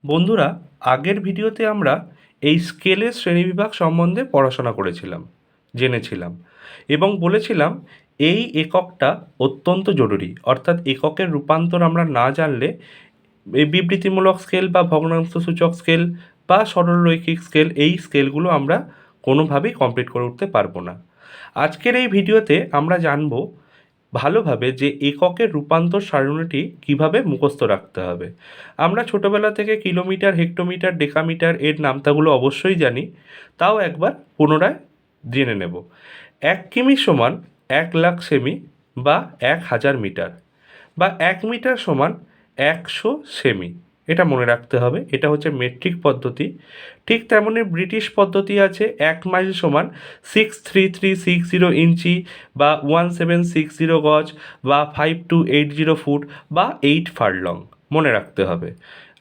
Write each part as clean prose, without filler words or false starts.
বন্ধুরা, আগের ভিডিওতে আমরা এই স্কেলের শ্রেণীবিভাগ সম্বন্ধে পড়াশোনা করেছিলাম, জেনেছিলাম এবং বলেছিলাম এই এককটা অত্যন্ত জরুরি। অর্থাৎ এককের রূপান্তর আমরা না জানলে এই বিবৃতিমূলক স্কেল বা ভগ্নাংশসূচক স্কেল বা সরলরৈখিক স্কেল, এই স্কেলগুলো আমরা কোনোভাবেই কমপ্লিট করে উঠতে পারবো না। আজকের এই ভিডিওতে আমরা জানবো ভালোভাবে যে এককের রূপান্তর সারণীটি কিভাবে মুখস্থ রাখতে হবে। আমরা ছোটবেলা থেকে কিলোমিটার, হেক্টোমিটার, ডেকামিটার এর নামতাগুলো অবশ্যই জানি, তাও একবার পুনরায় জেনে নেব। 1 কিমি সমান 1 লাখ সেমি বা 1000 মিটার, বা 1 মিটার সমান 100 সেমি। এটা মনে রাখতে হবে, এটা হচ্ছে মেট্রিক পদ্ধতি। ঠিক তেমনি ব্রিটিশ পদ্ধতি আছে, 1 মাইল সমান 63360 ইঞ্চি বা 1760 গজ বা 5280 ফুট বা 8 ফারলং। মনে রাখতে হবে,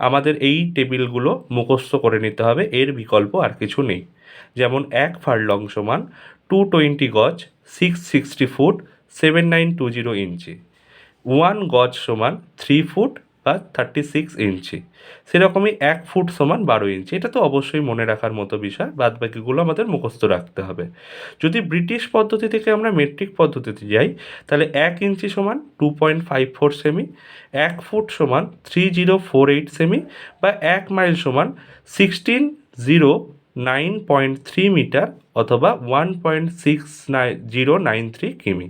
আমাদের এই টেবিলগুলো মুখস্থ করে নিতে হবে, এর বিকল্প আর কিছু নেই। যেমন 1 ফারলং সমান 220 গজ, 660 ফুট, 7920 ইঞ্চি। 1 গজ সমান 3 ফুট বা 36 ইঞ্চি। সেরকমই 1 ফুট সমান 12 ইঞ্চি। এটা তো অবশ্যই মনে রাখার মতো বিষয়, বাদ বাকিগুলো আমাদের মুখস্থ রাখতে হবে। যদি ব্রিটিশ পদ্ধতি থেকে আমরা মেট্রিক পদ্ধতিতে যাই, তাহলে 1 ইঞ্চি সমান 2.54 সেমি, 1 ফুট সমান 3048 সেমি বা 1 মাইল সমান 16093 মিটার অথবা 1.6093 কিমি।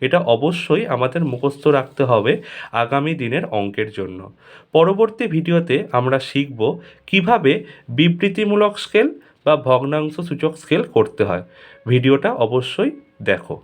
এটা অবশ্যই আমাদের মুখস্থ রাখতে হবে আগামী দিনের অঙ্কের জন্য। পরবর্তী ভিডিওতে আমরা শিখব কিভাবে বিবৃতিমূলক স্কেল বা ভগ্নাংশ সূচক স্কেল করতে হয়। ভিডিওটা অবশ্যই দেখো।